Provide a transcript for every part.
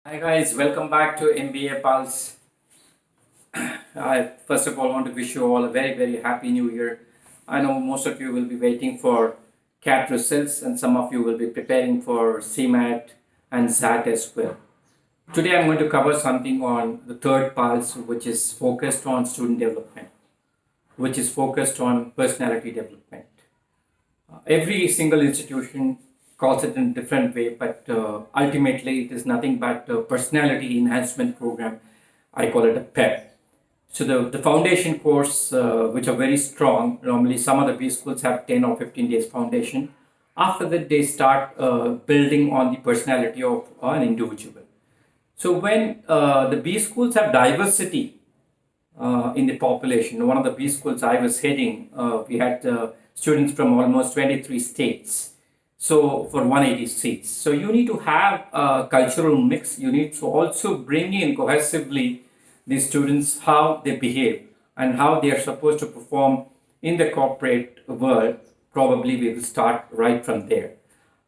Hi guys, welcome back to MBA Pulse. I first of all want to wish you all a very happy new year. I know most of you will be waiting for CAT results and some of you will be preparing for CMAT and SAT as well. Today I'm going to cover something on the third pulse, which is focused on student development, which is focused on personality development. Every single institution calls it in a different way, but ultimately it is nothing but a personality enhancement program. I call it a PEP. So the foundation course, which are very strong, normally some of the B schools have 10 or 15 days foundation. After that, they start building on the personality of an individual. So when the B schools have diversity in the population. One of the B schools I was heading, we had students from almost 23 states. So for 180 seats. So you need to have a cultural mix. You need to also bring in cohesively the students, how they behave and how they are supposed to perform in the corporate world. Probably we will start right from there.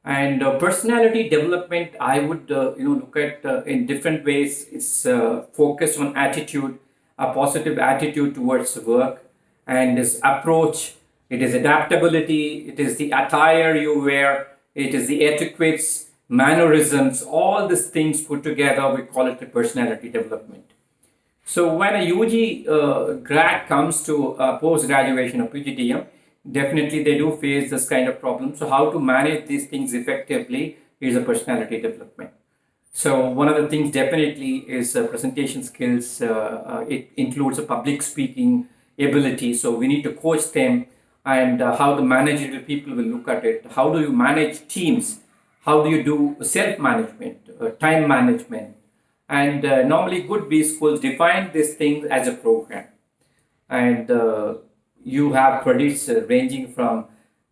And personality development, I would look at in different ways. It's focused on attitude, a positive attitude towards work, and this approach. It is adaptability. It is the attire you wear. It is the etiquettes, mannerisms. All these things put together, we call it the personality development. So when a UG grad comes to post graduation or PGDM, definitely they do face this kind of problem. So how to manage these things effectively is a personality development. So one of the things definitely is presentation skills. It includes a public speaking ability. So we need to coach them and how the managerial people will look at it. How do you manage teams? How do you do self-management, time management? And normally good B schools define these things as a program. And you have credits ranging from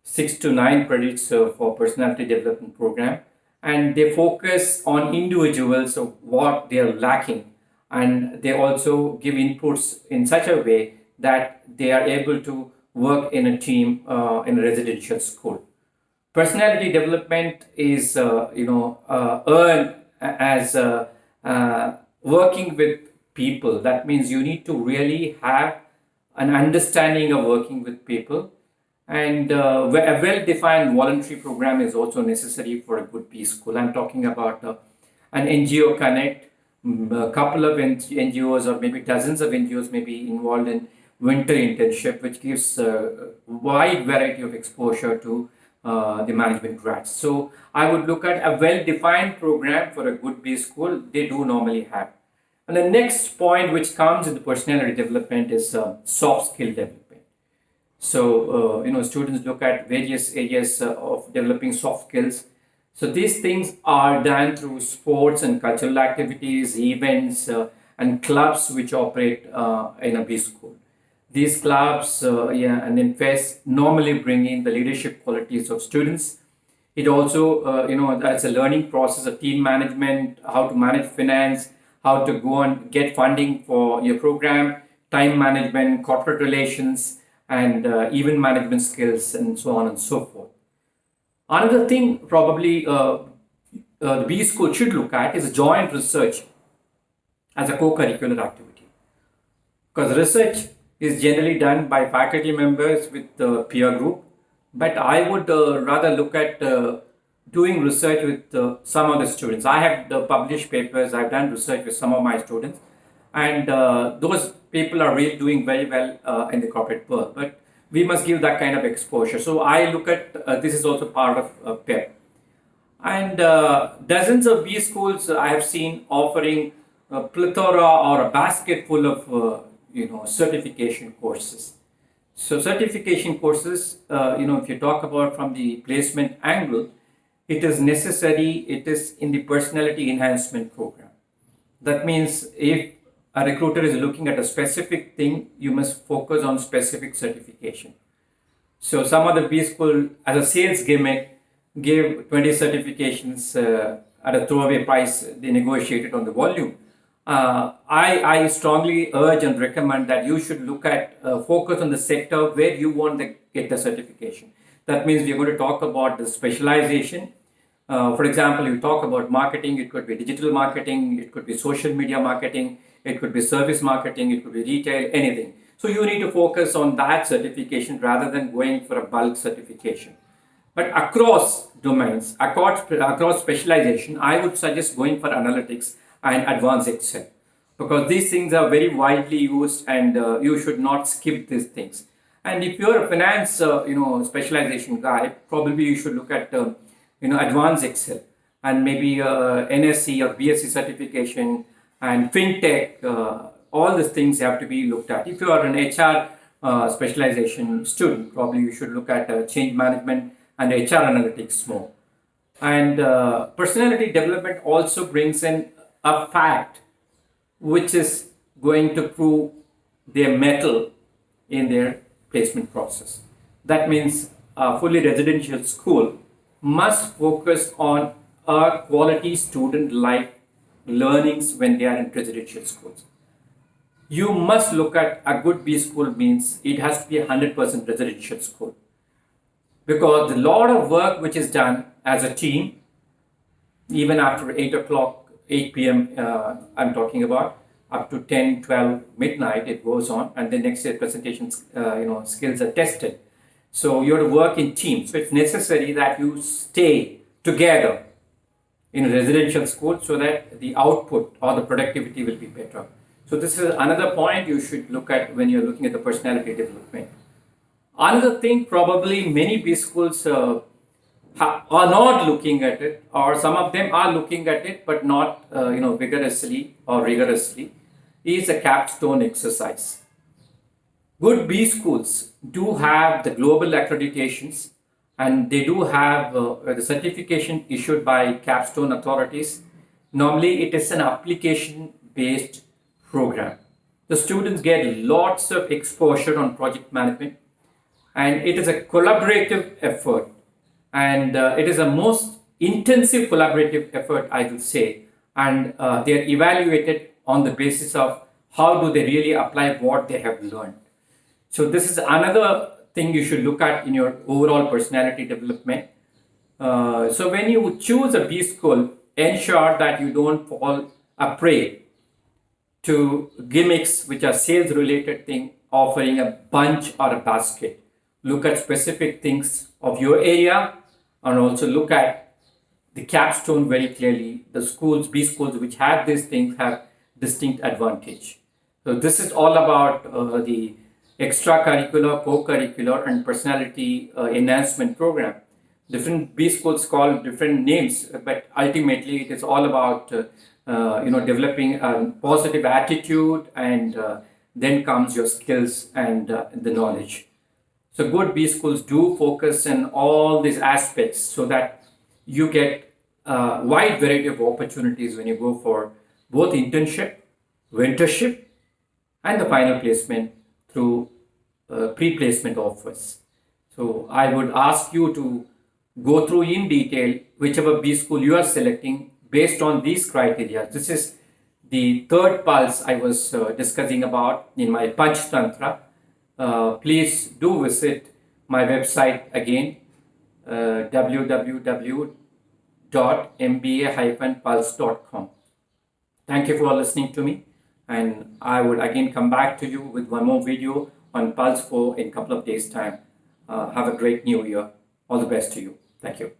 6 to 9 credits for personality development program, and they focus on individuals of what they are lacking, and they also give inputs in such a way that they are able to work in a team in a residential school. Personality development is earned as working with people. That means you need to really have an understanding of working with people, and a well-defined voluntary program is also necessary for a good B school. I'm talking about an NGO connect. A couple of NGOs or maybe dozens of NGOs may be involved in winter internship, which gives a wide variety of exposure to the management grads. So I would look at a well-defined program for a good B school. They do normally have. And the next point which comes in the personality development is soft skill development. So, students look at various areas of developing soft skills. So these things are done through sports and cultural activities, events, and clubs which operate in a B school. These clubs and in fests normally bring in the leadership qualities of students. It also, that's a learning process of team management, how to manage finance, how to go and get funding for your program, time management, corporate relations, and event management skills, and so on and so forth. Another thing probably the B school should look at is joint research as a co-curricular activity. Because research is generally done by faculty members with the peer group, but I would rather look at doing research with some of the students. I have published papers, I've done research with some of my students, and those people are really doing very well in the corporate world. But we must give that kind of exposure. So I look at this is also part of PEP. And dozens of B schools I have seen offering a plethora or a basket full of certification courses. So certification courses, if you talk about from the placement angle, it is necessary. It is in the personality enhancement program. That means if a recruiter is looking at a specific thing, you must focus on specific certification. So some of the B school, as a sales gimmick, gave 20 certifications at a throwaway price. They negotiated on the volume. I strongly urge and recommend that you should look at focus on the sector where you want to get the certification. That means we're going to talk about the specialization, For example, you talk about marketing, it could be digital marketing, it could be social media marketing, it could be service marketing, it could be retail, anything. So you need to focus on that certification rather than going for a bulk certification. But across domains, across specialization, I would suggest going for analytics and advanced Excel because these things are very widely used and you should not skip these things. And if you're a finance, specialization guy, probably you should look at, advanced Excel and maybe NSC or BSc certification and fintech. All these things have to be looked at. If you are an HR specialization student, probably you should look at change management and HR analytics more. And personality development also brings in a fact which is going to prove their mettle in their placement process. That means a fully residential school must focus on a quality student life learnings when they are in residential schools. You must look at a good B school means it has to be a 100% residential school because a lot of work which is done as a team, even after 8 o'clock, 8 p.m. I'm talking about, up to 10, 12, midnight, it goes on, and the next day presentations, skills are tested. So you have to work in teams. So it's necessary that you stay together in a residential school so that the output or the productivity will be better. So this is another point you should look at when you're looking at the personality development. Another thing, probably many B schools are not looking at it, or some of them are looking at it, but not vigorously or rigorously, is a capstone exercise. Good B schools do have the global accreditations, and they do have the certification issued by capstone authorities. Normally, it is an application-based program. The students get lots of exposure on project management, and it is a collaborative effort, and it is a most intensive collaborative effort, I would say, and they are evaluated on the basis of how do they really apply what they have learned. So this is another thing you should look at in your overall personality development. So when you choose a B school, ensure that you don't fall a prey to gimmicks which are sales related thing, offering a bunch or a basket. Look at specific things of your area and also look at the capstone very clearly. The schools, B schools which have these things have distinct advantage. So this is all about the extracurricular, co-curricular and personality enhancement program. Different B schools call different names, but ultimately it is all about developing a positive attitude, and then comes your skills and the knowledge. So good B schools do focus on all these aspects so that you get a wide variety of opportunities when you go for both internship, mentorship, and the final placement through pre-placement offers. So I would ask you to go through in detail whichever B school you are selecting based on these criteria. This is the third pulse I was discussing about in my Punch Tantra. Please do visit my website again, www.mba-pulse.com. Thank you for listening to me, and I would again come back to you with one more video on Pulse 4 in a couple of days' time. Have a great new year. All the best to you. Thank you.